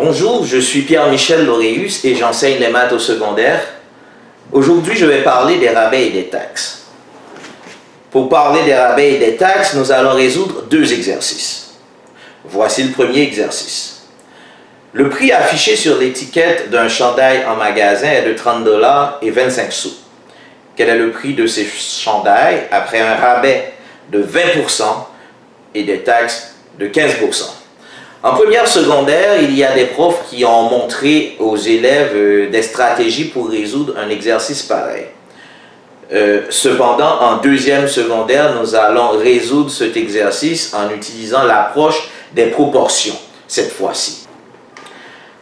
Bonjour, je suis Pierre-Michel Lauréus et j'enseigne les maths au secondaire. Aujourd'hui, je vais parler des rabais et des taxes. Pour parler des rabais et des taxes, nous allons résoudre deux exercices. Voici le premier exercice. Le prix affiché sur l'étiquette d'un chandail en magasin est de 30 $ et 25 sous. Quel est le prix de ces chandails après un rabais de 20% et des taxes de 15%? En première secondaire, il y a des profs qui ont montré aux élèves des stratégies pour résoudre un exercice pareil. Cependant, en deuxième secondaire, nous allons résoudre cet exercice en utilisant l'approche des proportions, cette fois-ci.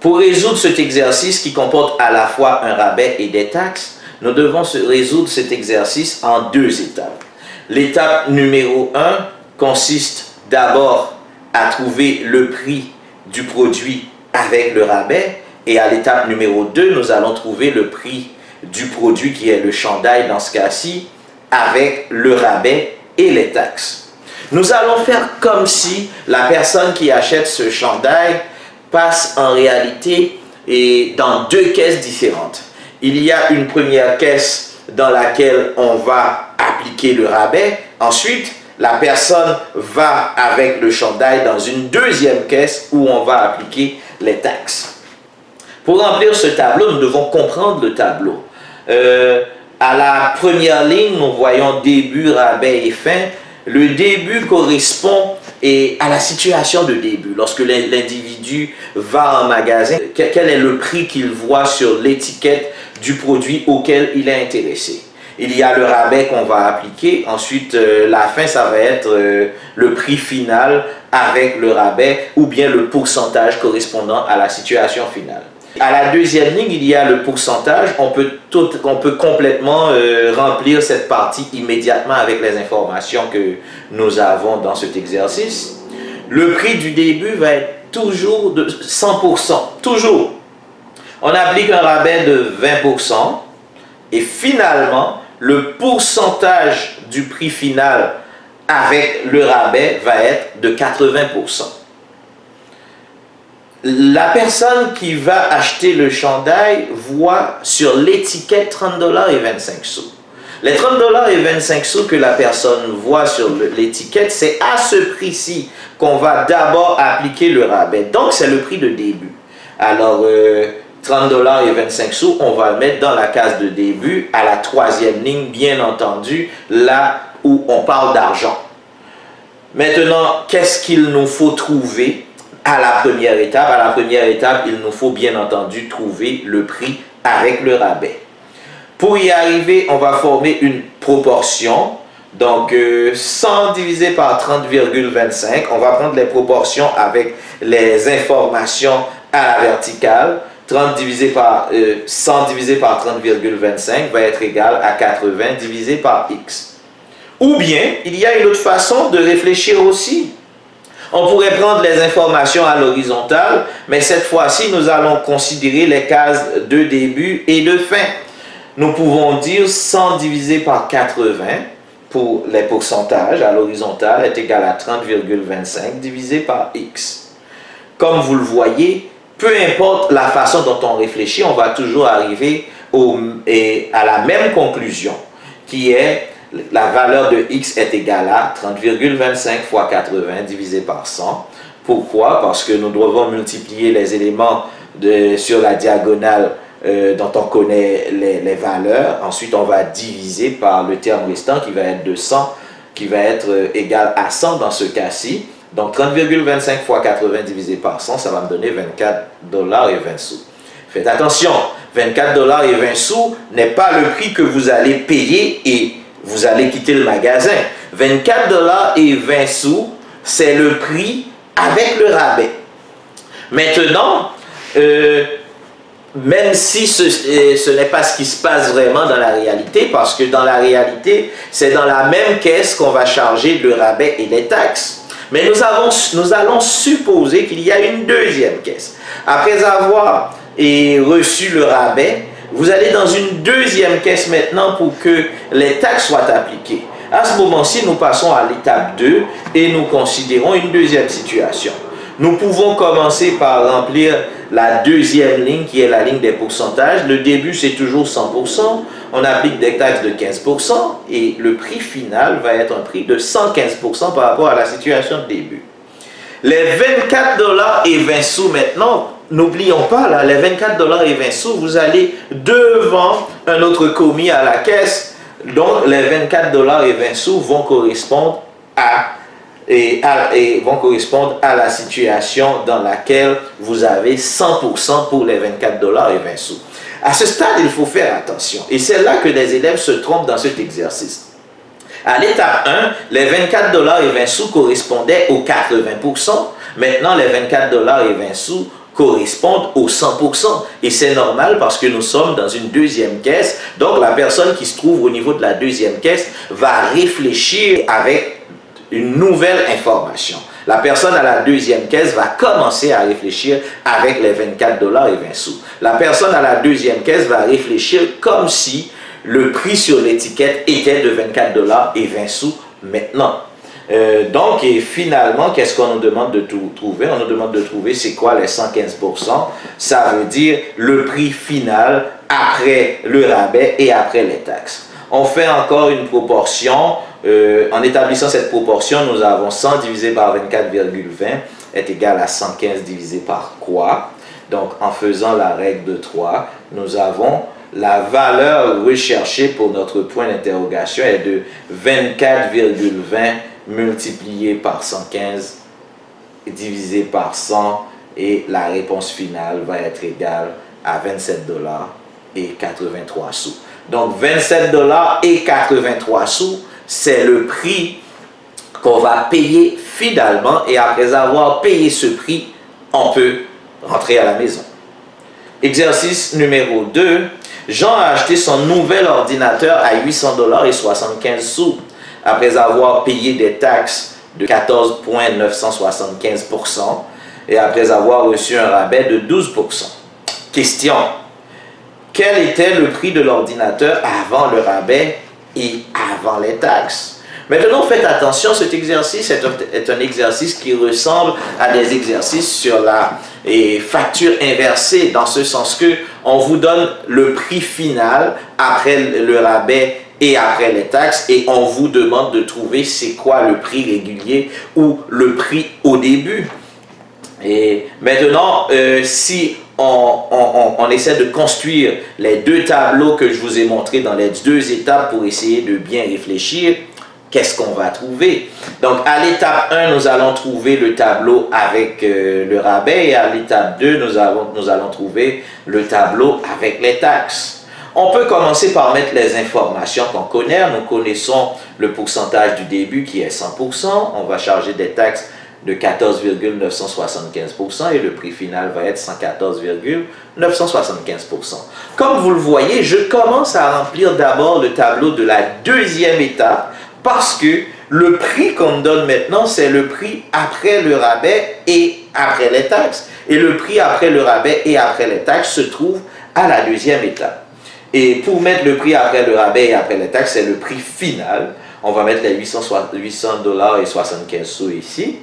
Pour résoudre cet exercice qui comporte à la fois un rabais et des taxes, nous devons résoudre cet exercice en deux étapes. L'étape numéro 1 consiste d'abord à trouver le prix du produit avec le rabais, et à l'étape numéro 2, nous allons trouver le prix du produit qui est le chandail dans ce cas-ci avec le rabais et les taxes. Nous allons faire comme si la personne qui achète ce chandail passe en réalité dans deux caisses différentes. Il y a une première caisse dans laquelle on va appliquer le rabais. Ensuite, la personne va avec le chandail dans une deuxième caisse où on va appliquer les taxes. Pour remplir ce tableau, nous devons comprendre le tableau. À la première ligne, nous voyons début, rabais et fin. Le début correspond à la situation de début. Lorsque l'individu va en magasin, quel est le prix qu'il voit sur l'étiquette du produit auquel il est intéressé? Il y a le rabais qu'on va appliquer. Ensuite, la fin, ça va être le prix final avec le rabais ou bien le pourcentage correspondant à la situation finale. À la deuxième ligne, il y a le pourcentage. On peut complètement remplir cette partie immédiatement avec les informations que nous avons dans cet exercice. Le prix du début va être toujours de 100%. Toujours. On applique un rabais de 20% et finalement, le pourcentage du prix final avec le rabais va être de 80%. La personne qui va acheter le chandail voit sur l'étiquette 30 $ et 25 sous. Les 30 $ et 25 sous que la personne voit sur l'étiquette, c'est à ce prix-ci qu'on va d'abord appliquer le rabais. Donc, c'est le prix de début. Alors, 30 $ et 25 sous, on va le mettre dans la case de début, à la troisième ligne, bien entendu, là où on parle d'argent. Maintenant, qu'est-ce qu'il nous faut trouver à la première étape? À la première étape, il nous faut bien entendu trouver le prix avec le rabais. Pour y arriver, on va former une proportion. Donc, 100 divisé par 30,25. On va prendre les proportions avec les informations à la verticale. 30 divisé par 100 divisé par 30,25 va être égal à 80 divisé par x. Ou bien, il y a une autre façon de réfléchir aussi. On pourrait prendre les informations à l'horizontale, mais cette fois-ci, nous allons considérer les cases de début et de fin. Nous pouvons dire 100 divisé par 80 pour les pourcentages à l'horizontale est égal à 30,25 divisé par x. Comme vous le voyez, peu importe la façon dont on réfléchit, on va toujours arriver à la même conclusion, qui est la valeur de x est égale à 30,25 fois 80 divisé par 100. Pourquoi? Parce que nous devons multiplier les éléments sur la diagonale dont on connaît les valeurs. Ensuite, on va diviser par le terme restant qui va être de 100, qui va être égal à 100 dans ce cas-ci. Donc 30,25 fois 80 divisé par 100, ça va me donner 24 $ et 20 sous. Faites attention, 24 $ et 20 sous n'est pas le prix que vous allez payer et vous allez quitter le magasin. 24 $ et 20 sous, c'est le prix avec le rabais. Maintenant, même si ce n'est pas ce qui se passe vraiment dans la réalité, parce que dans la réalité, c'est dans la même caisse qu'on va charger le rabais et les taxes. Mais nous allons supposer qu'il y a une deuxième caisse. Après avoir reçu le rabais, vous allez dans une deuxième caisse maintenant pour que les taxes soient appliquées. À ce moment-ci, nous passons à l'étape 2 et nous considérons une deuxième situation. Nous pouvons commencer par remplir la deuxième ligne qui est la ligne des pourcentages. Le début, c'est toujours 100%. On applique des taxes de 15% et le prix final va être un prix de 115% par rapport à la situation de début. Les 24,20 $ maintenant, n'oublions pas, là, les 24,20 $, vous allez devant un autre commis à la caisse, donc les 24,20 $ vont correspondre vont correspondre à la situation dans laquelle vous avez 100% pour les 24,20 $. À ce stade, il faut faire attention. Et c'est là que des élèves se trompent dans cet exercice. À l'étape 1, les 24,20 $ correspondaient aux 80%. Maintenant, les 24,20 $ correspondent aux 100%. Et c'est normal parce que nous sommes dans une deuxième caisse. Donc, la personne qui se trouve au niveau de la deuxième caisse va réfléchir avec une nouvelle information. La personne à la deuxième caisse va commencer à réfléchir avec les 24,20 $. La personne à la deuxième caisse va réfléchir comme si le prix sur l'étiquette était de 24,20 $ maintenant. Donc, et finalement, qu'est-ce qu'on nous demande de trouver? On nous demande de trouver c'est quoi les 115%. Ça veut dire le prix final après le rabais et après les taxes. On fait encore une proportion. En établissant cette proportion, nous avons 100 divisé par 24,20 est égal à 115 divisé par quoi? Donc, en faisant la règle de 3, nous avons la valeur recherchée pour notre point d'interrogation est de 24,20 multiplié par 115 divisé par 100 et la réponse finale va être égale à 27 $ et 83 sous. Donc 27 $ et 83 sous, c'est le prix qu'on va payer finalement et après avoir payé ce prix, on peut rentrer à la maison. Exercice numéro 2. Jean a acheté son nouvel ordinateur à 800 $ et 75 sous après avoir payé des taxes de 14,975% et après avoir reçu un rabais de 12%. Question. Quel était le prix de l'ordinateur avant le rabais et avant les taxes? Maintenant, faites attention, cet exercice est un exercice qui ressemble à des exercices sur la facture inversée, dans ce sens que on vous donne le prix final après le rabais et après les taxes et on vous demande de trouver c'est quoi le prix régulier ou le prix au début. Et maintenant, si on essaie de construire les deux tableaux que je vous ai montrés dans les deux étapes pour essayer de bien réfléchir, qu'est-ce qu'on va trouver? Donc, à l'étape 1, nous allons trouver le tableau avec le rabais et à l'étape 2, nous allons trouver le tableau avec les taxes. On peut commencer par mettre les informations qu'on connaît. Nous connaissons le pourcentage du début qui est 100%. On va charger des taxes de 14,975% et le prix final va être 114,975%. Comme vous le voyez, je commence à remplir d'abord le tableau de la deuxième étape parce que le prix qu'on me donne maintenant, c'est le prix après le rabais et après les taxes. Et le prix après le rabais et après les taxes se trouve à la deuxième étape. Et pour mettre le prix après le rabais et après les taxes, c'est le prix final. On va mettre les 800 $ et 75 sous ici.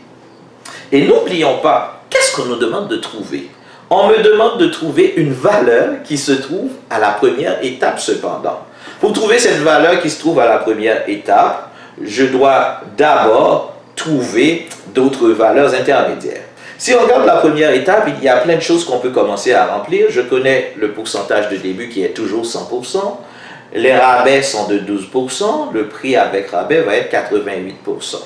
Et n'oublions pas, qu'est-ce qu'on nous demande de trouver? On me demande de trouver une valeur qui se trouve à la première étape cependant. Pour trouver cette valeur qui se trouve à la première étape, je dois d'abord trouver d'autres valeurs intermédiaires. Si on regarde la première étape, il y a plein de choses qu'on peut commencer à remplir. Je connais le pourcentage de début qui est toujours 100%. Les rabais sont de 12%. Le prix avec rabais va être 88%.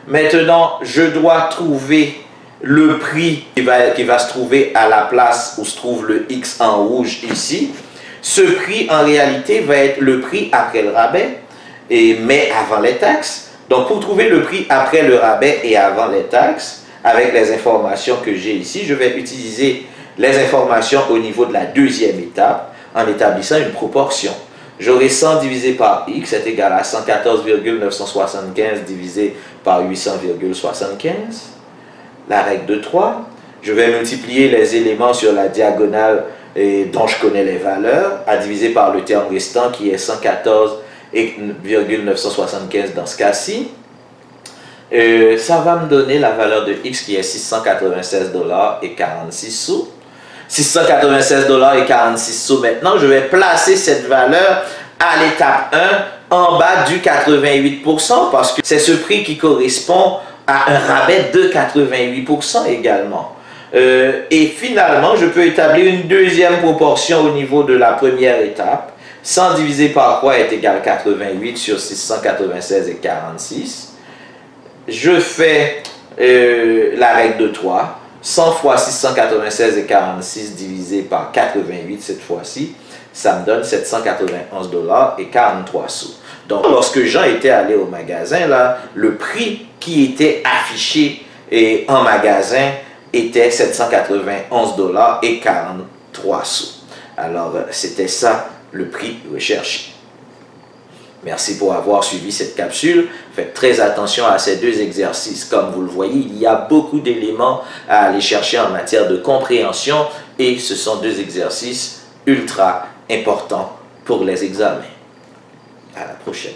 Maintenant, je dois trouver le prix qui va se trouver à la place où se trouve le X en rouge ici. Ce prix, en réalité, va être le prix après le rabais, mais avant les taxes. Donc, pour trouver le prix après le rabais et avant les taxes, avec les informations que j'ai ici, je vais utiliser les informations au niveau de la deuxième étape en établissant une proportion. J'aurai 100 divisé par X est égal à 114,975 divisé par 800,75. La règle de 3. Je vais multiplier les éléments sur la diagonale dont je connais les valeurs à diviser par le terme restant qui est 114,975 dans ce cas-ci. Ça va me donner la valeur de X qui est 696 $ et 46 sous. 696 $ et 46 sous. Maintenant, je vais placer cette valeur à l'étape 1 en bas du 88% parce que c'est ce prix qui correspond à un rabais de 88% également. Et finalement, je peux établir une deuxième proportion au niveau de la première étape. 100 divisé par quoi est égal 88 sur 696 et 46. Je fais la règle de 3. 100 fois 696 et 46 divisé par 88 cette fois-ci, ça me donne 791 $ et 43 sous. Donc, lorsque Jean était allé au magasin, là, le prix qui était affiché en magasin était 791 $ et 43 sous. Alors, c'était ça le prix recherché. Merci pour avoir suivi cette capsule. Faites très attention à ces deux exercices. Comme vous le voyez, il y a beaucoup d'éléments à aller chercher en matière de compréhension et ce sont deux exercices ultra importants pour les examens. À la prochaine.